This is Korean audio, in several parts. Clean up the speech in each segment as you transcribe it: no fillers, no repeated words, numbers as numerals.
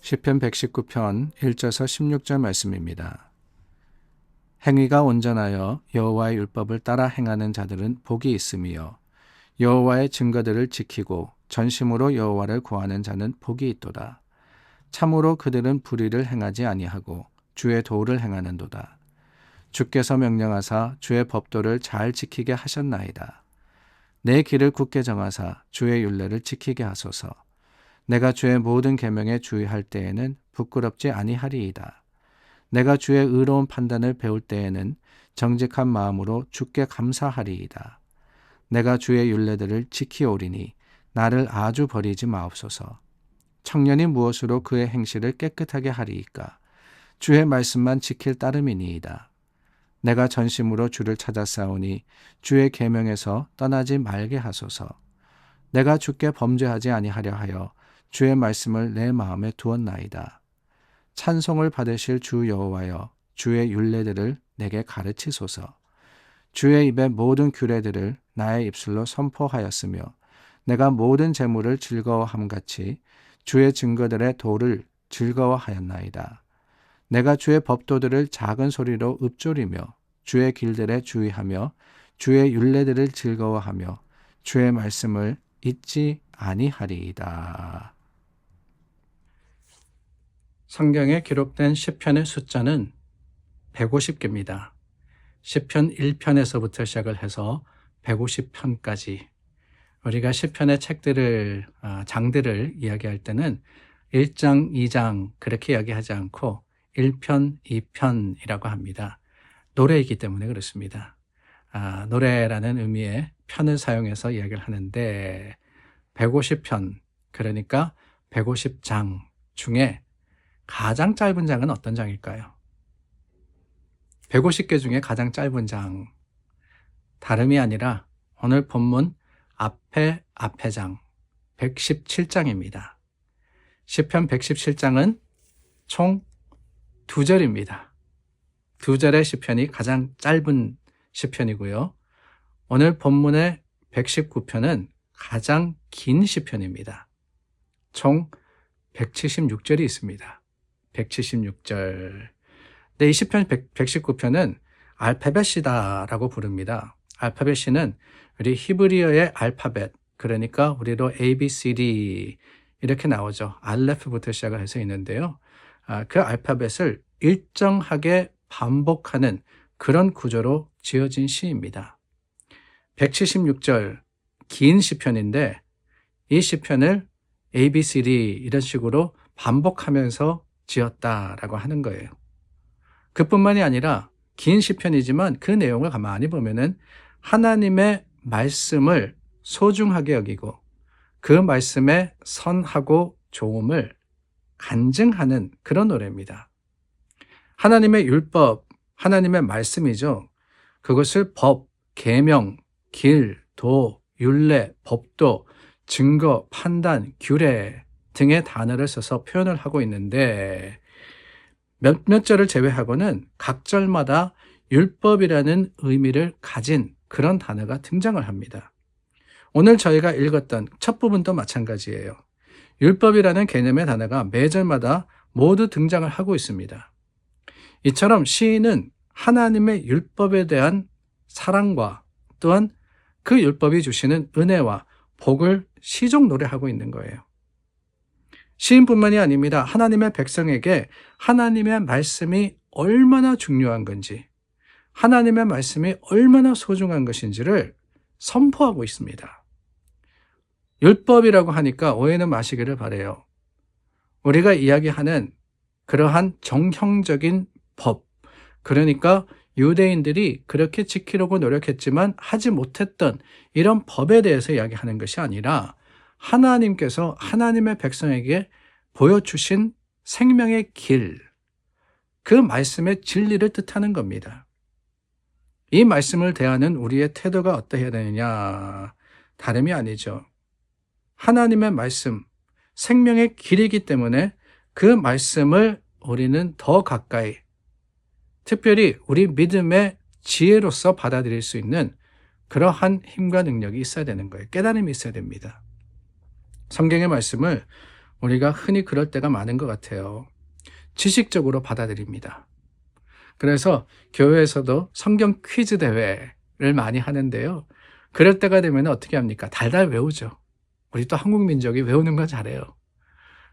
시편 119편 1절에서 16절 말씀입니다. 행위가 온전하여 여호와의 율법을 따라 행하는 자들은 복이 있으며 여호와의 증거들을 지키고 전심으로 여호와를 구하는 자는 복이 있도다. 참으로 그들은 불의를 행하지 아니하고 주의 도를 행하는도다. 주께서 명령하사 주의 법도를 잘 지키게 하셨나이다. 내 길을 굳게 정하사 주의 율례를 지키게 하소서. 내가 주의 모든 계명에 주의할 때에는 부끄럽지 아니하리이다. 내가 주의 의로운 판단을 배울 때에는 정직한 마음으로 주께 감사하리이다. 내가 주의 율례들을 지키오리니 나를 아주 버리지 마옵소서. 청년이 무엇으로 그의 행실을 깨끗하게 하리이까? 주의 말씀만 지킬 따름이니이다. 내가 전심으로 주를 찾아싸우니 주의 계명에서 떠나지 말게 하소서. 내가 주께 범죄하지 아니하려 하여 주의 말씀을 내 마음에 두었나이다. 찬송을 받으실 주 여호와여, 주의 율례들을 내게 가르치소서. 주의 입의 모든 규례들을 나의 입술로 선포하였으며 내가 모든 재물을 즐거워함같이 주의 증거들의 도를 즐거워하였나이다. 내가 주의 법도들을 작은 소리로 읊조리며 주의 길들에 주의하며 주의 율례들을 즐거워하며 주의 말씀을 잊지 아니하리이다. 성경에 기록된 시편의 숫자는 150개입니다. 시편 1편에서부터 시작을 해서 150편까지 우리가 시편의 책들을 장들을 이야기할 때는 1장, 2장 그렇게 이야기하지 않고 1편, 2편이라고 합니다. 노래이기 때문에 그렇습니다. 노래라는 의미의 편을 사용해서 이야기를 하는데 150편, 그러니까 150장 중에 가장 짧은 장은 어떤 장일까요? 150개 중에 가장 짧은 장, 다름이 아니라 오늘 본문 앞에 장 117장입니다. 시편 117장은 총 2절입니다. 2절의 시편이 가장 짧은 시편이고요. 오늘 본문의 119편은 가장 긴 시편입니다. 총 176절이 있습니다. 176절. 이 시편 119편은 알파벳이다라고 부릅니다. 알파벳이는 우리 히브리어의 알파벳, 그러니까 우리로 A, B, C, D 이렇게 나오죠. 알레프부터 시작을 해서 있는데요. 그 알파벳을 일정하게 반복하는 그런 구조로 지어진 시입니다. 176절 긴 시편인데 이 시편을 A, B, C, D 이런 식으로 반복하면서 지었다라고 하는 거예요. 그뿐만이 아니라 긴 시편이지만 그 내용을 가만히 보면은 하나님의 말씀을 소중하게 여기고 그 말씀의 선하고 좋음을 간증하는 그런 노래입니다. 하나님의 율법, 하나님의 말씀이죠. 그것을 법, 계명, 길, 도, 율례, 법도, 증거, 판단, 규례 등의 단어를 써서 표현을 하고 있는데 몇몇 절을 제외하고는 각 절마다 율법이라는 의미를 가진 그런 단어가 등장을 합니다. 오늘 저희가 읽었던 첫 부분도 마찬가지예요. 율법이라는 개념의 단어가 매 절마다 모두 등장을 하고 있습니다. 이처럼 시인은 하나님의 율법에 대한 사랑과 또한 그 율법이 주시는 은혜와 복을 시종 노래하고 있는 거예요. 시인뿐만이 아닙니다. 하나님의 백성에게 하나님의 말씀이 얼마나 중요한 건지, 하나님의 말씀이 얼마나 소중한 것인지를 선포하고 있습니다. 율법이라고 하니까 오해는 마시기를 바라요. 우리가 이야기하는 그러한 정형적인 법, 그러니까 유대인들이 그렇게 지키려고 노력했지만 하지 못했던 이런 법에 대해서 이야기하는 것이 아니라 하나님께서 하나님의 백성에게 보여주신 생명의 길, 그 말씀의 진리를 뜻하는 겁니다. 이 말씀을 대하는 우리의 태도가 어떠해야 되느냐? 다름이 아니죠. 하나님의 말씀, 생명의 길이기 때문에 그 말씀을 우리는 더 가까이, 특별히 우리 믿음의 지혜로서 받아들일 수 있는 그러한 힘과 능력이 있어야 되는 거예요. 깨달음이 있어야 됩니다. 성경의 말씀을 우리가 흔히 그럴 때가 많은 것 같아요. 지식적으로 받아들입니다. 그래서 교회에서도 성경 퀴즈 대회를 많이 하는데요. 그럴 때가 되면 어떻게 합니까? 달달 외우죠. 우리 또 한국 민족이 외우는 거 잘해요.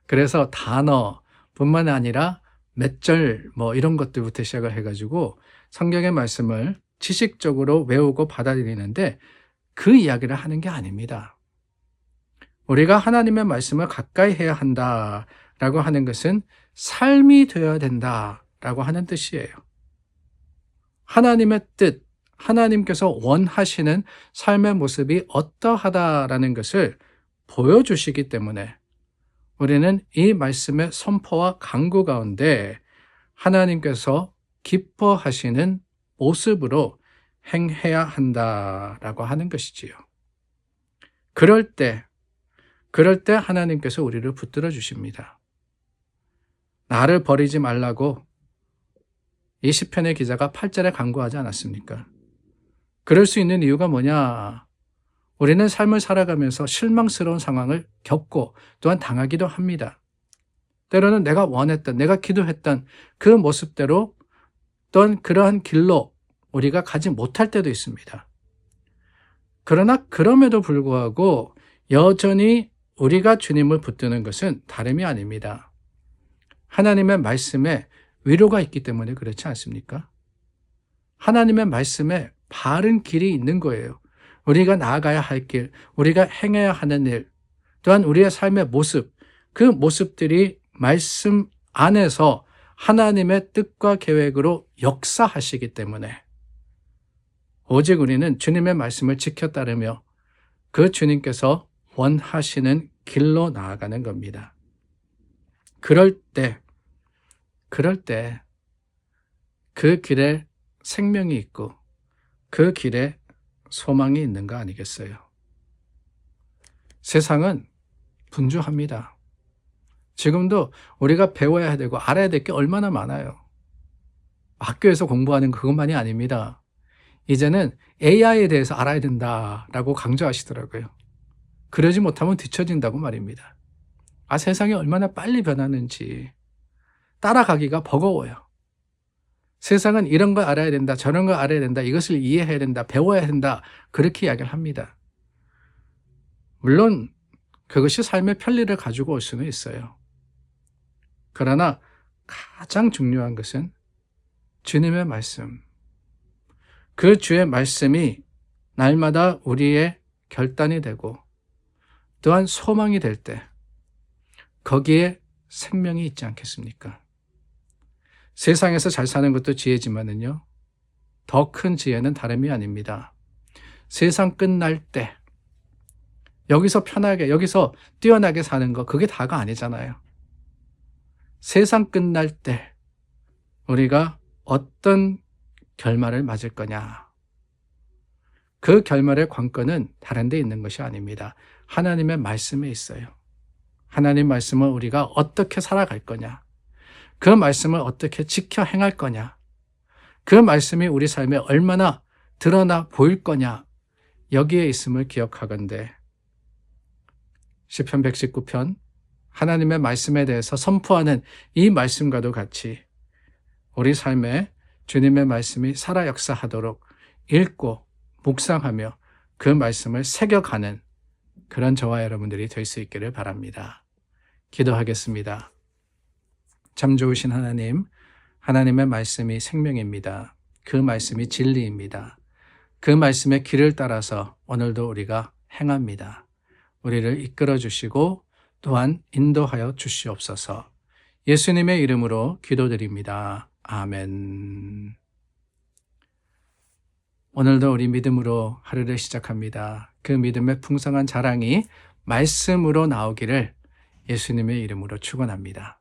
그래서 단어뿐만 아니라 몇 절 이런 것들부터 시작을 해가지고 성경의 말씀을 지식적으로 외우고 받아들이는데 그 이야기를 하는 게 아닙니다. 우리가 하나님의 말씀을 가까이 해야 한다라고 하는 것은 삶이 되어야 된다라고 하는 뜻이에요. 하나님의 뜻, 하나님께서 원하시는 삶의 모습이 어떠하다라는 것을 보여주시기 때문에 우리는 이 말씀의 선포와 강구 가운데 하나님께서 기뻐하시는 모습으로 행해야 한다라고 하는 것이지요. 그럴 때 하나님께서 우리를 붙들어 주십니다. 나를 버리지 말라고 이 시편의 기자가 8절에 강구하지 않았습니까? 그럴 수 있는 이유가 뭐냐? 우리는 삶을 살아가면서 실망스러운 상황을 겪고 또한 당하기도 합니다. 때로는 내가 원했던, 내가 기도했던 그 모습대로 또한 그러한 길로 우리가 가지 못할 때도 있습니다. 그러나 그럼에도 불구하고 여전히 우리가 주님을 붙드는 것은 다름이 아닙니다. 하나님의 말씀에 위로가 있기 때문에 그렇지 않습니까? 하나님의 말씀에 바른 길이 있는 거예요. 우리가 나아가야 할 길, 우리가 행해야 하는 일, 또한 우리의 삶의 모습, 그 모습들이 말씀 안에서 하나님의 뜻과 계획으로 역사하시기 때문에 오직 우리는 주님의 말씀을 지켜 따르며 그 주님께서 원하시는 길로 나아가는 겁니다. 그럴 때 그 길에 생명이 있고 그 길에 소망이 있는 거 아니겠어요? 세상은 분주합니다. 지금도 우리가 배워야 되고 알아야 될 게 얼마나 많아요. 학교에서 공부하는 그것만이 아닙니다. 이제는 AI에 대해서 알아야 된다라고 강조하시더라고요. 그러지 못하면 뒤처진다고 말입니다. 세상이 얼마나 빨리 변하는지 따라가기가 버거워요. 세상은 이런 걸 알아야 된다, 저런 걸 알아야 된다, 이것을 이해해야 된다, 배워야 된다, 그렇게 이야기를 합니다. 물론 그것이 삶의 편리를 가지고 올 수는 있어요. 그러나 가장 중요한 것은 주님의 말씀, 그 주의 말씀이 날마다 우리의 결단이 되고 또한 소망이 될 때 거기에 생명이 있지 않겠습니까? 세상에서 잘 사는 것도 지혜지만은요, 더 큰 지혜는 다름이 아닙니다. 세상 끝날 때 여기서 편하게, 여기서 뛰어나게 사는 거, 그게 다가 아니잖아요. 세상 끝날 때 우리가 어떤 결말을 맞을 거냐, 그 결말의 관건은 다른 데 있는 것이 아닙니다. 하나님의 말씀에 있어요. 하나님 말씀을 우리가 어떻게 살아갈 거냐, 그 말씀을 어떻게 지켜 행할 거냐, 그 말씀이 우리 삶에 얼마나 드러나 보일 거냐, 여기에 있음을 기억하건대 시편 119편 하나님의 말씀에 대해서 선포하는 이 말씀과도 같이 우리 삶에 주님의 말씀이 살아 역사하도록 읽고 묵상하며 그 말씀을 새겨가는 그런 저와 여러분들이 될 수 있기를 바랍니다. 기도하겠습니다. 참 좋으신 하나님, 하나님의 말씀이 생명입니다. 그 말씀이 진리입니다. 그 말씀의 길을 따라서 오늘도 우리가 행합니다. 우리를 이끌어 주시고 또한 인도하여 주시옵소서. 예수님의 이름으로 기도드립니다. 아멘. 오늘도 우리 믿음으로 하루를 시작합니다. 그 믿음의 풍성한 자랑이 말씀으로 나오기를 예수님의 이름으로 축원합니다.